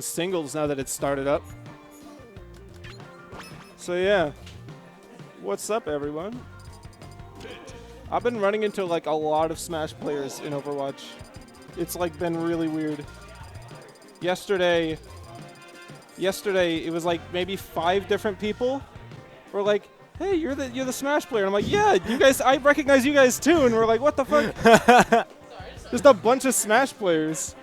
singles now that it's started up. So yeah, what's up everyone? I've been running into like a lot of Smash players in Overwatch. It's like been really weird. Yesterday it was like maybe 5 different people were like, "Hey, you're the Smash player." And I'm like, "Yeah, you guys, I recognize you guys too." And we're like, "What the fuck?" Just a bunch of Smash players.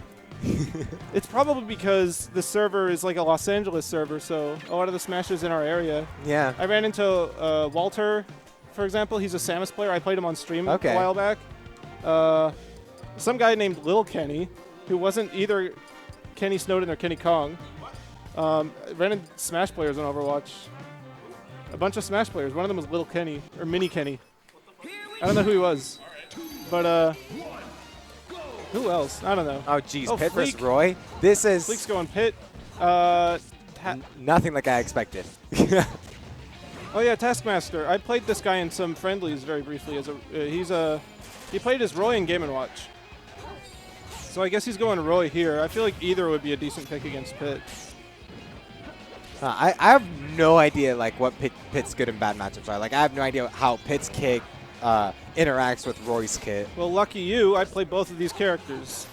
It's probably because the server is like a Los Angeles server, so a lot of the Smashers in our area. Yeah. I ran into Walter, for example. He's a Samus player. I played him on stream a while back. Some guy named Lil Kenny, who wasn't either Kenny Snowden or Kenny Kong. Ran into Smash players on Overwatch. A bunch of Smash players. One of them was Lil Kenny, or Mini Kenny. I don't know who he was. But, who else? I don't know. Oh, geez. Oh, Pit Fleek. versus Roy. This is Fleek's going Pit. nothing like I expected. Oh yeah, Taskmaster. I played this guy in some friendlies very briefly. As a, he played as Roy in Game & Watch. So I guess he's going Roy here. I feel like either would be a decent pick against Pit. I have no idea like what Pit's good and bad matchups are. Like I have no idea how Pit's kick interacts with Roy's kit. Well, lucky you. I play both of these characters.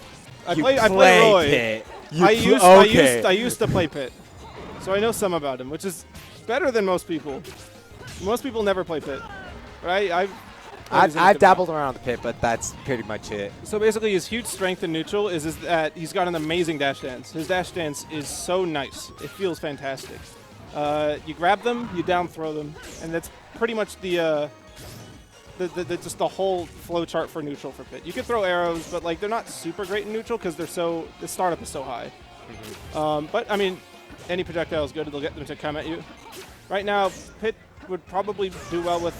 I You play Roy. Pit. I used to play Pit, so I know some about him, which is better than most people. Most people never play Pit, right? I've dabbled around the Pit, but that's pretty much it. So basically, his huge strength in neutral is that he's got an amazing dash dance. His dash dance is so nice; it feels fantastic. You grab them, you down throw them, and that's pretty much just the whole flow chart for neutral for Pit. You can throw arrows, but like they're not super great in neutral because the startup is so high. But I mean, any projectile is good; it'll get them to come at you. Right now, Pit would probably do well with.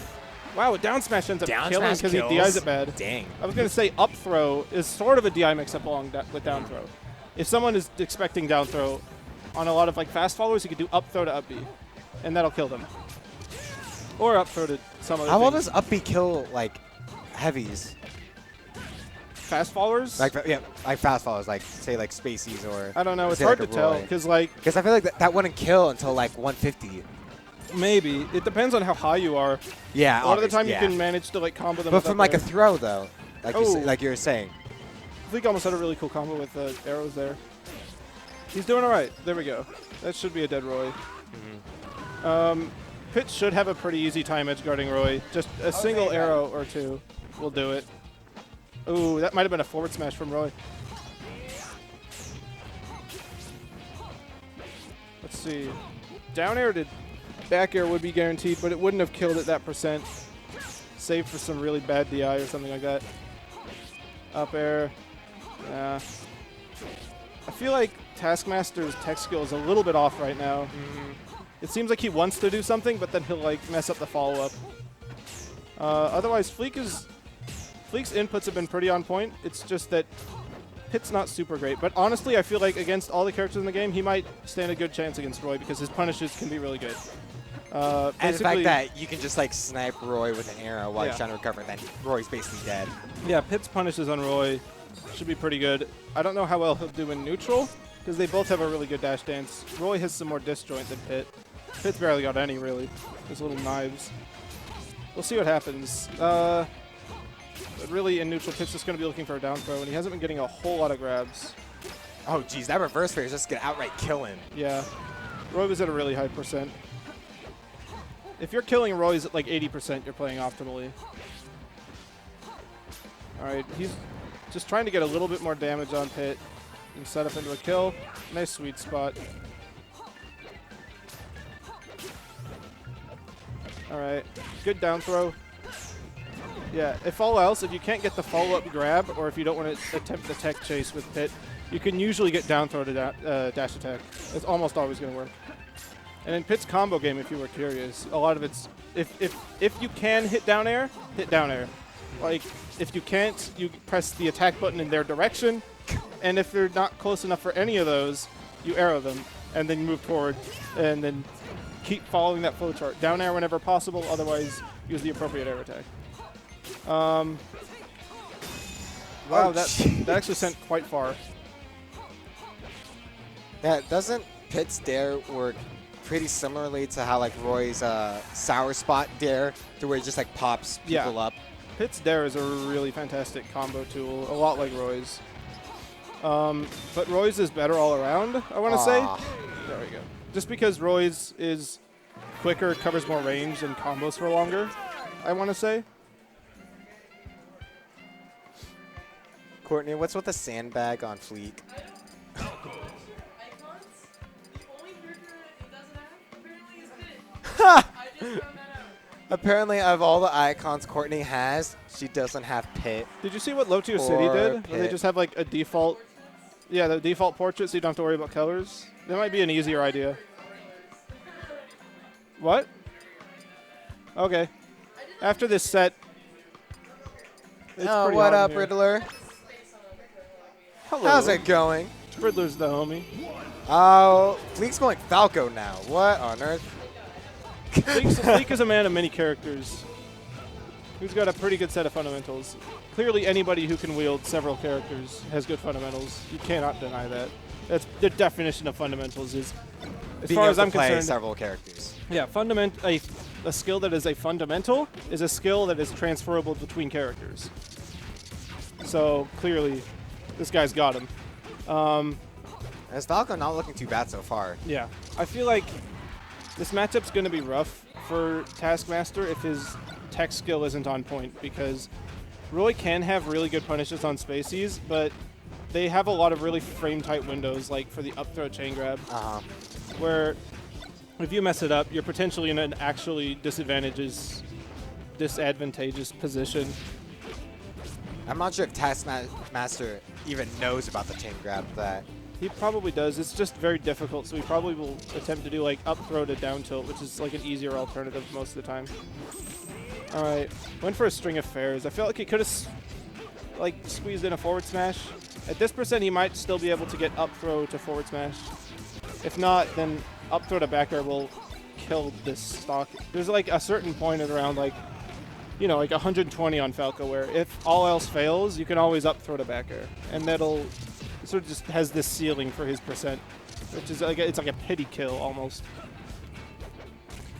Wow, down smash ends up killing because he DIs it bad. Dang. I was going to say up throw is sort of a DI mix-up along with down throw. If someone is expecting down throw on a lot of like fast followers, you could do up throw to up B, and that'll kill them. Or up throw to some other How well thing. does up B kill like heavies? Fast followers? Like fast followers, like say like Spaceys or. I don't know. It's say, hard like to tell because I feel like that wouldn't kill until like 150. Maybe it depends on how high you are. Yeah. A lot of the time you can manage to like combo them. But from like a throw though, like you were saying. Fleek almost had a really cool combo with the arrows there. He's doing all right. There we go. That should be a dead Roy. Pit should have a pretty easy time edge guarding Roy. Just a single arrow or two will do it. Ooh, that might have been a forward smash from Roy. Let's see. Down air to back air would be guaranteed, but it wouldn't have killed at that percent. Save for some really bad DI or something like that. Up air. Yeah. I feel like Taskmaster's tech skill is a little bit off right now. It seems like he wants to do something, but then he'll like mess up the follow-up. Otherwise, Fleek's inputs have been pretty on point. It's just that Pit's not super great. But honestly, I feel like against all the characters in the game, he might stand a good chance against Roy because his punishes can be really good. And the fact that you can just like snipe Roy with an arrow while he's trying to recover, then Roy's basically dead. Yeah, Pit's punishes on Roy should be pretty good. I don't know how well he'll do in neutral because they both have a really good dash dance. Roy has some more disjoint than Pit. Pit's barely got any, really. His little knives. We'll see what happens. But really, in neutral, Pit's just going to be looking for a down throw, and he hasn't been getting a whole lot of grabs. Oh, geez, that reverse fair is just going to outright kill him. Yeah. Roy was at a really high percent. If you're killing Roy's at like 80%, you're playing optimally. All right, he's just trying to get a little bit more damage on Pit and set up into a kill. Nice sweet spot. All right, good down throw. Yeah, if all else, if you can't get the follow-up grab, or if you don't want to attempt the tech chase with Pit, you can usually get down throw to dash attack. It's almost always going to work. And in Pit's combo game, if you were curious, a lot of it's if you can hit down air, hit down air. Like if you can't, you press the attack button in their direction, and if they're not close enough for any of those, you arrow them, and then you move forward, and then keep following that flow chart. Down air whenever possible, otherwise use the appropriate air attack. Wow, that actually sent quite far. Yeah, doesn't Pit's dare work pretty similarly to how like Roy's sour spot dare, to where it just like pops people up? Pit's dare is a really fantastic combo tool, a lot like Roy's. But Roy's is better all around, I want to say. There we go. Just because Roy's is quicker, covers more range, and combos for longer, I want to say. Courtney, what's with the sandbag on Fleek? Apparently, of all the icons Courtney has, she doesn't have Pit. Did you see what Low Tier City did? Where they just have like a default, the default portrait, so you don't have to worry about colors. That might be an easier idea. What? Okay. After this set. Oh, what up, Riddler? Hello. How's it going? Riddler's the homie. Oh, Fleek's going Falco now. What on earth? Fleek is a man of many characters who's got a pretty good set of fundamentals. Clearly, anybody who can wield several characters has good fundamentals. You cannot deny that. That's the definition of fundamentals is, as being far able as to I'm play concerned, several characters. Yeah, a skill that is a fundamental is a skill that is transferable between characters. So clearly, this guy's got him. As Falco not looking too bad so far. Yeah, I feel like this matchup's going to be rough for Taskmaster if his tech skill isn't on point, because Roy can have really good punishes on Spaceys, but they have a lot of really frame-tight windows, like for the up throw chain grab, where if you mess it up, you're potentially in an actually disadvantageous position. I'm not sure if Taskmaster even knows about the chain grab that. He probably does. It's just very difficult, so he probably will attempt to do like up throw to down tilt, which is like an easier alternative most of the time. All right, went for a string of fairs. I felt like he could have like squeezed in a forward smash. At this percent, he might still be able to get up throw to forward smash. If not, then up throw to back air will kill this stock. There's like a certain point at around like, like 120 on Falco, where if all else fails, you can always up throw to back air, and that'll sort of just has this ceiling for his percent, which is like it's like a pity kill almost.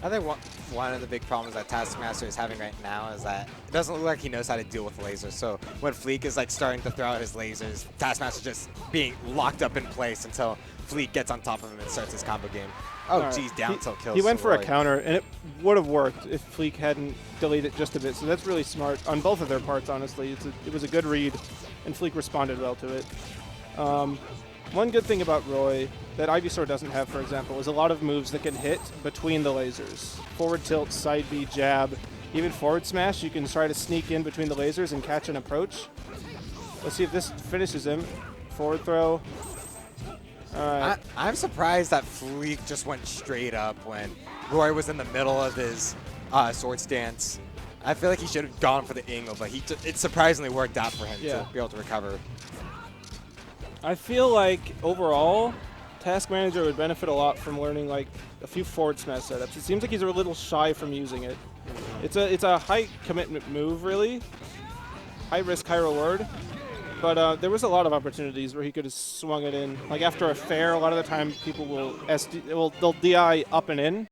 I think one of the big problems that Taskmaster is having right now is that it doesn't look like he knows how to deal with lasers. So when Fleek is like starting to throw out his lasers, Taskmaster just being locked up in place until Fleek gets on top of him and starts his combo game. Oh, geez, down tilt kills. He went for Roy. a counter, and it would have worked if Fleek hadn't delayed it just a bit. So that's really smart on both of their parts, honestly. It was a good read, and Fleek responded well to it. One good thing about Roy that Ivysaur doesn't have, for example, is a lot of moves that can hit between the lasers. Forward tilt, side B, jab, even forward smash. You can try to sneak in between the lasers and catch an approach. Let's see if this finishes him. Forward throw. I'm surprised that Fleek just went straight up when Roy was in the middle of his sword stance. I feel like he should have gone for the angle, but it surprisingly worked out for him to be able to recover. I feel like overall, Task Manager would benefit a lot from learning like a few forward smash setups. It seems like he's a little shy from using it. It's a high commitment move, really. High risk, high reward. But there was a lot of opportunities where he could have swung it in. Like after a fair, a lot of the time people will they'll DI up and in,